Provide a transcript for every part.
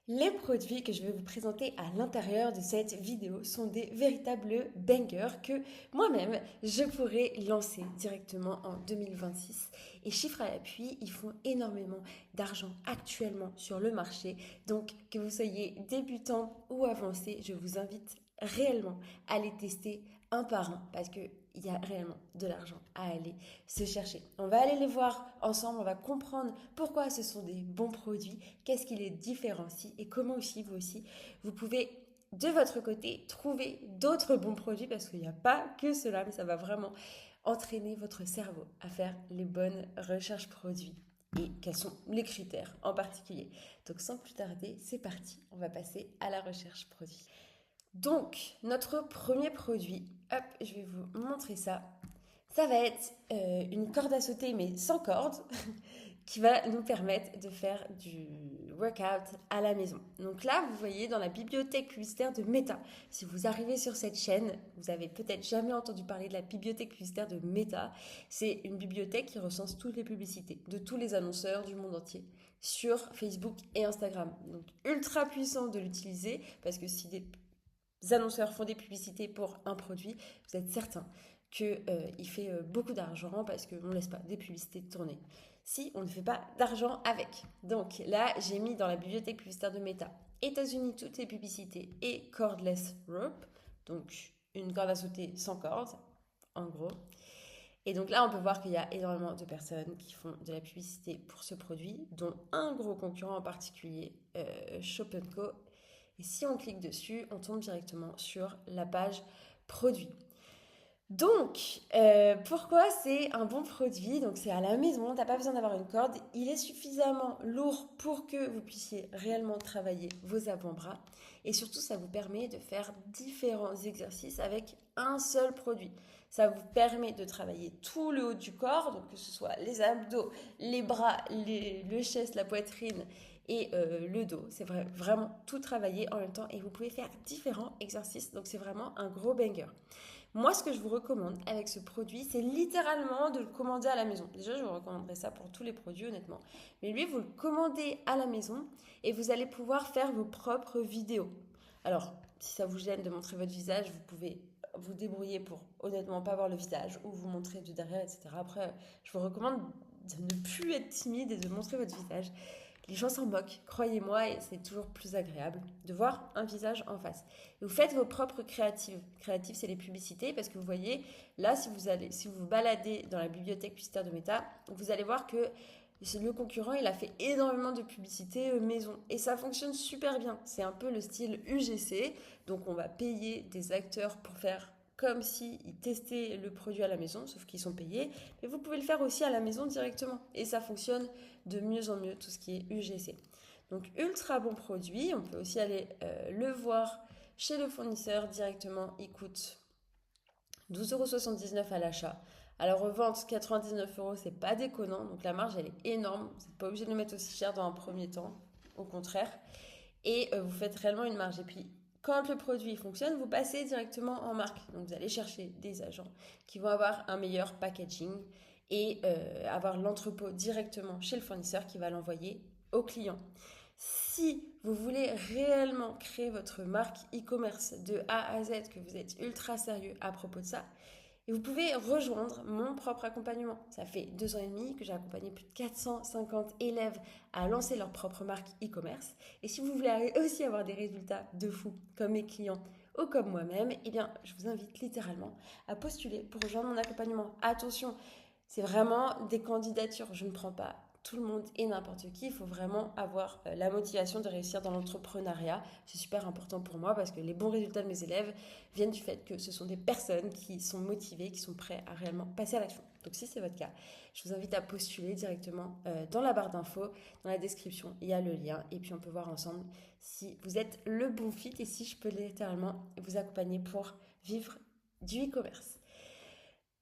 Les produits que je vais vous présenter à l'intérieur de cette vidéo sont des véritables bangers que moi-même je pourrais lancer directement en 2026. Et chiffre à l'appui, ils font énormément d'argent actuellement sur le marché. Donc que vous soyez débutant ou avancé, je vous invite réellement à les tester un par un parce que il y a réellement de l'argent à aller se chercher. On va aller les voir ensemble, on va comprendre pourquoi ce sont des bons produits, qu'est-ce qui les différencie et comment aussi vous pouvez de votre côté trouver d'autres bons produits parce qu'il n'y a pas que cela, mais ça va vraiment entraîner votre cerveau à faire les bonnes recherches produits. Et quels sont les critères en particulier. Donc sans plus tarder, c'est parti, on va passer à la recherche produit. Donc, notre premier produit, hop, je vais vous montrer ça. Ça va être une corde à sauter, mais sans corde, qui va nous permettre de faire du workout à la maison. Donc là, vous voyez dans la bibliothèque publicitaire de Meta. Si vous arrivez sur cette chaîne, vous avez peut-être jamais entendu parler de la bibliothèque publicitaire de Meta. C'est une bibliothèque qui recense toutes les publicités de tous les annonceurs du monde entier sur Facebook et Instagram. Donc ultra puissant de l'utiliser parce que si des annonceurs font des publicités pour un produit, vous êtes certain qu'il fait beaucoup d'argent parce qu'on ne laisse pas des publicités tourner. Si on ne fait pas d'argent avec. Donc là, j'ai mis dans la bibliothèque publicitaire de Meta États-Unis toutes les publicités et cordless rope, donc une corde à sauter sans corde, en gros. Et donc là, on peut voir qu'il y a énormément de personnes qui font de la publicité pour ce produit, dont un gros concurrent en particulier, Shop Co. Et si on clique dessus, on tombe directement sur la page produit. Donc, pourquoi c'est un bon produit? Donc, c'est à la maison, t'as pas besoin d'avoir une corde. Il est suffisamment lourd pour que vous puissiez réellement travailler vos avant-bras. Et surtout, ça vous permet de faire différents exercices avec un seul produit. Ça vous permet de travailler tout le haut du corps, donc que ce soit les abdos, les bras, le chest, la poitrine et le dos. C'est vraiment tout travailler en même temps et vous pouvez faire différents exercices. Donc, c'est vraiment un gros banger. Moi, ce que je vous recommande avec ce produit, c'est littéralement de le commander à la maison. Déjà, je vous recommanderais ça pour tous les produits, honnêtement. Mais lui, vous le commandez à la maison et vous allez pouvoir faire vos propres vidéos. Alors, si ça vous gêne de montrer votre visage, vous pouvez vous débrouiller pour honnêtement pas voir le visage ou vous montrer de derrière, etc. Après, je vous recommande de ne plus être timide et de montrer votre visage. Les gens s'en moquent, croyez-moi, et c'est toujours plus agréable de voir un visage en face. Et vous faites vos propres créatives. Créatives, c'est les publicités, parce que vous voyez, là, si vous vous baladez dans la bibliothèque publicitaire de Meta, vous allez voir que le concurrent, il a fait énormément de publicités maison. Et ça fonctionne super bien. C'est un peu le style UGC. Donc, on va payer des acteurs pour faire comme s'ils testaient le produit à la maison, sauf qu'ils sont payés. Mais vous pouvez le faire aussi à la maison directement. Et ça fonctionne de mieux en mieux, tout ce qui est UGC. Donc, ultra bon produit. On peut aussi aller le voir chez le fournisseur directement. Il coûte 12,79 € à l'achat. À la revente, 99 €, c'est pas déconnant. Donc la marge, elle est énorme. Vous n'êtes pas obligé de le mettre aussi cher dans un premier temps. Au contraire. Et vous faites réellement une marge. Et puis, quand le produit fonctionne, vous passez directement en marque. Donc vous allez chercher des agents qui vont avoir un meilleur packaging et avoir l'entrepôt directement chez le fournisseur qui va l'envoyer au client. Si vous voulez réellement créer votre marque e-commerce de A à Z, que vous êtes ultra sérieux à propos de ça, et vous pouvez rejoindre mon propre accompagnement. Ça fait 2 ans et demi que j'ai accompagné plus de 450 élèves à lancer leur propre marque e-commerce. Et si vous voulez aussi avoir des résultats de fou, comme mes clients ou comme moi-même, eh bien, je vous invite littéralement à postuler pour rejoindre mon accompagnement. Attention, c'est vraiment des candidatures. Je ne prends pas tout le monde et n'importe qui. Il faut vraiment avoir la motivation de réussir dans l'entrepreneuriat. C'est super important pour moi parce que les bons résultats de mes élèves viennent du fait que ce sont des personnes qui sont motivées, qui sont prêtes à réellement passer à l'action. Donc si c'est votre cas, je vous invite à postuler directement dans la barre d'infos, dans la description, il y a le lien et puis on peut voir ensemble si vous êtes le bon fit et si je peux littéralement vous accompagner pour vivre du e-commerce.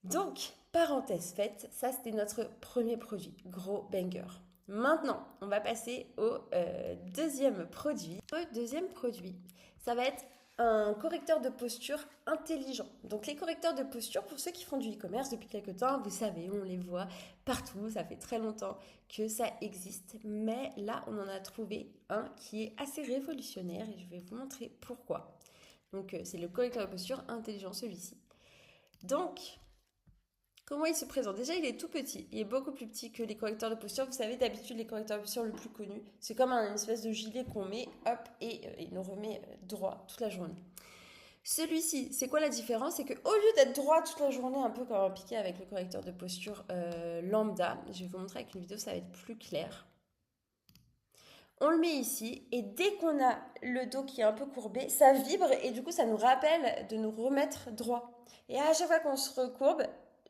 Donc, parenthèse faite, ça c'était notre premier produit, gros banger. Maintenant, on va passer au deuxième produit. Le deuxième produit, ça va être un correcteur de posture intelligent. Donc les correcteurs de posture, pour ceux qui font du e-commerce depuis quelques temps, vous savez, on les voit partout, ça fait très longtemps que ça existe. Mais là, on en a trouvé un qui est assez révolutionnaire et je vais vous montrer pourquoi. Donc, c'est le correcteur de posture intelligent, celui-ci. Donc, comment il se présente? Déjà, il est tout petit. Il est beaucoup plus petit que les correcteurs de posture. Vous savez, d'habitude, les correcteurs de posture le plus connu, c'est comme une espèce de gilet qu'on met, hop, et il nous remet droit toute la journée. Celui-ci, c'est quoi la différence? C'est qu'au lieu d'être droit toute la journée, un peu comme un piqué avec le correcteur de posture lambda, je vais vous montrer avec une vidéo, ça va être plus clair. On le met ici et dès qu'on a le dos qui est un peu courbé, ça vibre et du coup ça nous rappelle de nous remettre droit. Et à chaque fois qu'on se recourbe,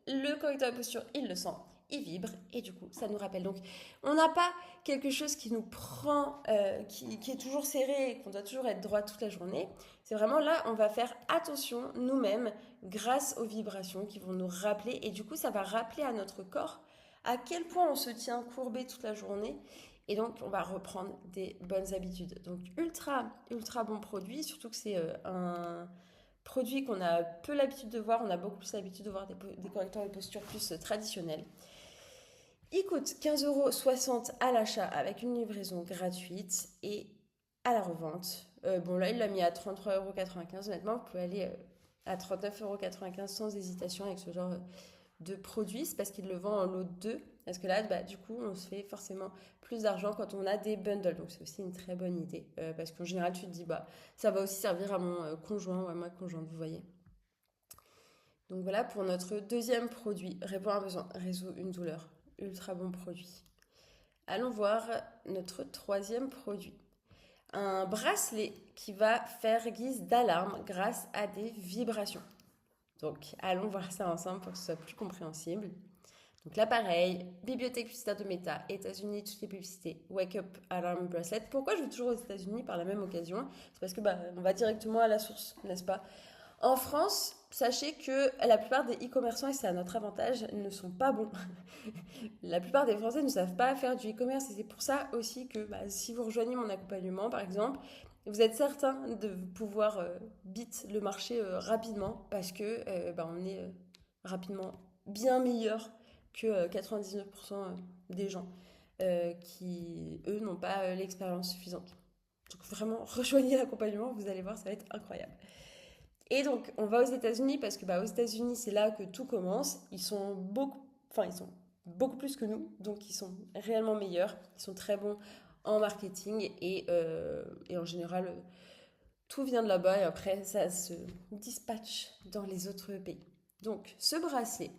le correcteur de posture, il le sent, il vibre et du coup ça nous rappelle. Donc on n'a pas quelque chose qui nous prend, qui est toujours serré et qu'on doit toujours être droit toute la journée. C'est vraiment là, on va faire attention nous-mêmes grâce aux vibrations qui vont nous rappeler et du coup ça va rappeler à notre corps à quel point on se tient courbé toute la journée. Et donc, on va reprendre des bonnes habitudes. Donc, ultra bon produit, surtout que c'est un produit qu'on a peu l'habitude de voir. On a beaucoup plus l'habitude de voir des correcteurs de posture plus traditionnels. Il coûte 15,60 € à l'achat avec une livraison gratuite et à la revente. Bon, là, il l'a mis à 33,95 €. Honnêtement, vous pouvez aller à 39,95 € sans hésitation avec ce genre de produits. C'est parce qu'il le vend en lot de 2. Parce que là, du coup, on se fait forcément plus d'argent quand on a des bundles. Donc, c'est aussi une très bonne idée. Parce qu'en général, tu te dis, ça va aussi servir à mon conjoint ou à ma conjointe, vous voyez. Donc, voilà pour notre deuxième produit. Répond à un besoin, résout une douleur. Ultra bon produit. Allons voir notre troisième produit. Un bracelet qui va faire guise d'alarme grâce à des vibrations. Donc, allons voir ça ensemble pour que ce soit plus compréhensible. Donc là, pareil, bibliothèque publicitaire de Meta, États-Unis, toutes les publicités, Wake Up Alarm Bracelet. Pourquoi je vais toujours aux États-Unis par la même occasion? C'est parce que on va directement à la source, n'est-ce pas? En France, sachez que la plupart des e-commerçants, et c'est à notre avantage, ne sont pas bons. La plupart des Français ne savent pas faire du e-commerce et c'est pour ça aussi que si vous rejoignez mon accompagnement, par exemple, vous êtes certain de pouvoir beat le marché rapidement parce que on est rapidement bien meilleur que 99% des gens qui, eux, n'ont pas l'expérience suffisante. Donc vraiment, rejoignez l'accompagnement, vous allez voir, ça va être incroyable. Et donc, on va aux États-Unis parce que aux États-Unis, c'est là que tout commence. Ils sont beaucoup plus que nous, donc ils sont réellement meilleurs. Ils sont très bons en marketing et en général, tout vient de là-bas et après, ça se dispatche dans les autres pays. Donc, ce bracelet,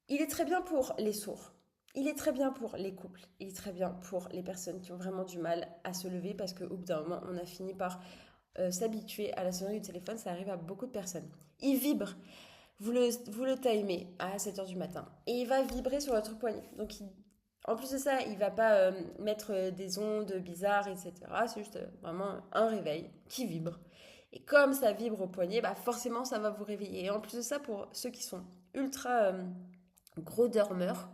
il est très bien pour les sourds. Il est très bien pour les couples. Il est très bien pour les personnes qui ont vraiment du mal à se lever parce qu'au bout d'un moment, on a fini par s'habituer à la sonnerie du téléphone. Ça arrive à beaucoup de personnes. Il vibre. Vous le timez à 7h du matin et il va vibrer sur votre poignet. Donc, en plus de ça, il ne va pas mettre des ondes bizarres, etc. C'est juste vraiment un réveil qui vibre. Et comme ça vibre au poignet, forcément, ça va vous réveiller. Et en plus de ça, pour ceux qui sont ultra gros dormeurs,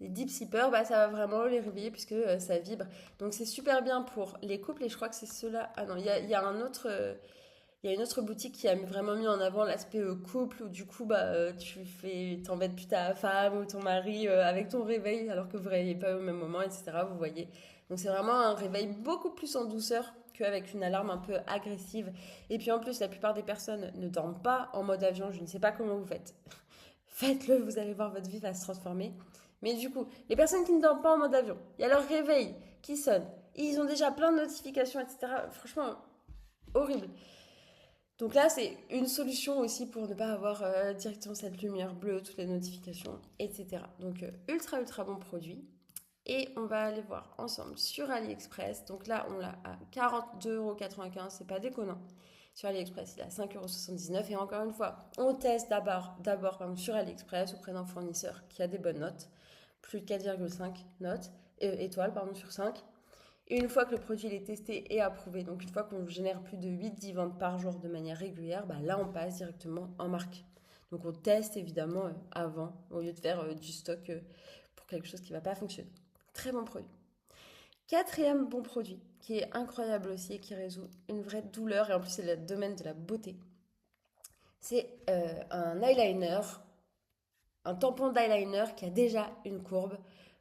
les deep sleepers, ça va vraiment les réveiller puisque ça vibre. Donc c'est super bien pour les couples et je crois que c'est ceux-là. Ah non, il y a un autre, il y a une autre boutique qui a vraiment mis en avant l'aspect couple où du coup t'embêtes plus ta femme ou ton mari avec ton réveil alors que vous ne réveillez pas au même moment, etc. Vous voyez. Donc c'est vraiment un réveil beaucoup plus en douceur qu'avec une alarme un peu agressive. Et puis en plus, la plupart des personnes ne dorment pas en mode avion. Je ne sais pas comment vous faites. Faites-le, vous allez voir, votre vie va se transformer. Mais du coup, les personnes qui ne dorment pas en mode avion, il y a leur réveil qui sonne. Ils ont déjà plein de notifications, etc. Franchement, horrible. Donc là, c'est une solution aussi pour ne pas avoir directement cette lumière bleue, toutes les notifications, etc. Donc ultra bon produit. Et on va aller voir ensemble sur AliExpress. Donc là, on l'a à 42,95 €, c'est pas déconnant. Sur AliExpress, il est à 5,79 €. Et encore une fois, on teste d'abord sur AliExpress auprès d'un fournisseur qui a des bonnes notes. Plus de 4,5 étoiles sur 5. Et une fois que le produit est testé et approuvé, donc une fois qu'on génère plus de 8-10 ventes par jour de manière régulière, là on passe directement en marque. Donc on teste évidemment avant, au lieu de faire du stock pour quelque chose qui ne va pas fonctionner. Très bon produit. Quatrième bon produit, qui est incroyable aussi et qui résout une vraie douleur, et en plus c'est le domaine de la beauté. C'est un eyeliner, un tampon d'eyeliner qui a déjà une courbe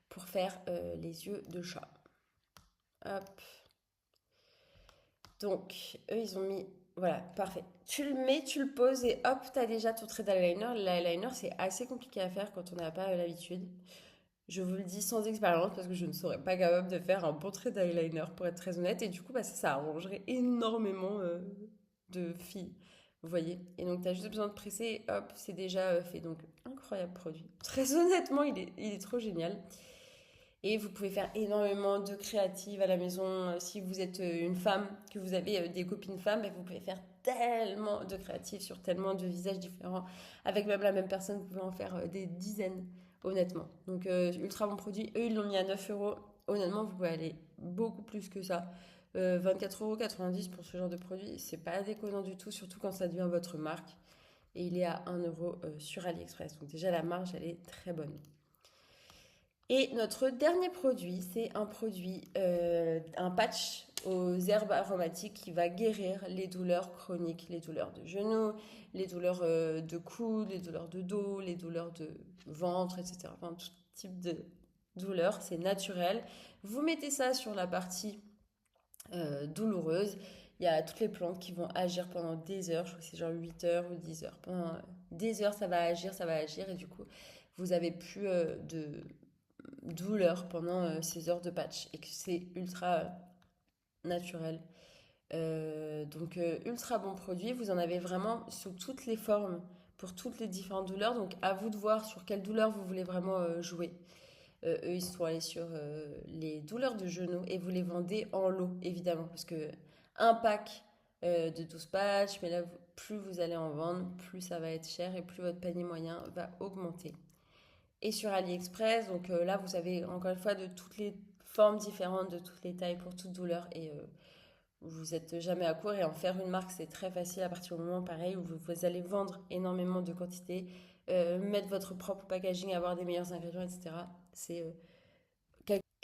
pour faire les yeux de chat. Hop, Donc, eux, ils ont mis... Voilà, parfait. Tu le mets, tu le poses et hop, t'as déjà ton trait d'eyeliner. L'eyeliner, c'est assez compliqué à faire quand on n'a pas l'habitude. Je vous le dis sans expérience parce que je ne serais pas capable de faire un bon trait d'eyeliner pour être très honnête. Et du coup, bah, ça arrangerait énormément de filles. Vous voyez? Et donc, tu as juste besoin de presser et hop, c'est déjà fait. Donc, incroyable produit. Très honnêtement, il est trop génial. Et vous pouvez faire énormément de créatives à la maison. Si vous êtes une femme, que vous avez des copines femmes, bah, vous pouvez faire tellement de créatives sur tellement de visages différents. Avec même la même personne, vous pouvez en faire des dizaines, honnêtement. Donc, ultra bon produit. Eux, ils l'ont mis à 9 euros. Honnêtement, vous pouvez aller beaucoup plus que ça. 24,90 € pour ce genre de produit, c'est pas déconnant du tout, surtout quand ça devient votre marque. Et il est à 1 euro sur AliExpress. Donc, déjà, la marge, elle est très bonne. Et notre dernier produit, c'est un produit, un patch aux herbes aromatiques qui va guérir les douleurs chroniques, les douleurs de genoux, les douleurs de coude, les douleurs de dos, les douleurs de ventre, etc. Enfin, tout type de douleur, c'est naturel. Vous mettez ça sur la partie douloureuse. Il y a toutes les plantes qui vont agir pendant des heures, je crois que c'est genre 8 heures ou 10 heures. Pendant des heures, ça va agir, et du coup, vous avez plus de douleur pendant ces heures de patch et que c'est ultra naturel. Donc ultra bon produit, vous en avez vraiment sous toutes les formes pour toutes les différentes douleurs. Donc à vous de voir sur quelle douleur vous voulez vraiment jouer. Eux, ils sont allés sur les douleurs de genoux et vous les vendez en lot, évidemment, parce que un pack de 12 patchs, mais là, plus vous allez en vendre, plus ça va être cher et plus votre panier moyen va augmenter. Et sur AliExpress, donc là, vous avez encore une fois de toutes les formes différentes, de toutes les tailles pour toute douleur, et vous n'êtes jamais à court. Et en faire une marque, c'est très facile à partir du moment, pareil, où vous allez vendre énormément de quantité, mettre votre propre packaging, avoir des meilleurs ingrédients, etc. C'est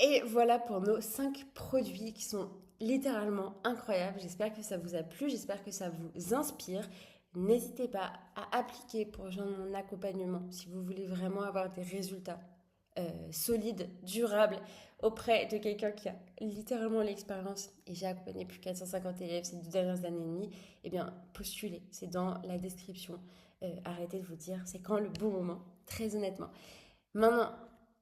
Et voilà pour nos 5 produits qui sont littéralement incroyables. J'espère que ça vous a plu, j'espère que ça vous inspire. N'hésitez pas à appliquer pour rejoindre mon accompagnement si vous voulez vraiment avoir des résultats solides, durables auprès de quelqu'un qui a littéralement l'expérience. Et j'ai accompagné plus de 450 élèves ces 2 dernières années et demie. Eh bien, postulez, c'est dans la description. Arrêtez de vous dire c'est quand le bon moment, très honnêtement. Maintenant,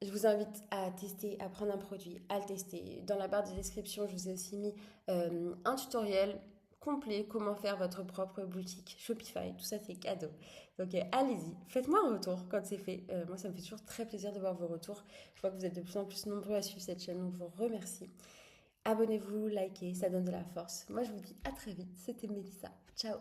je vous invite à tester, à prendre un produit, à le tester. Dans la barre de description, je vous ai aussi mis un tutoriel complet, comment faire votre propre boutique Shopify. Tout ça, c'est cadeau. Donc, allez-y, faites-moi un retour quand c'est fait. Moi, ça me fait toujours très plaisir de voir vos retours. Je vois que vous êtes de plus en plus nombreux à suivre cette chaîne, donc je vous remercie. Abonnez-vous, likez, ça donne de la force. Moi, je vous dis à très vite. C'était Mélissa. Ciao.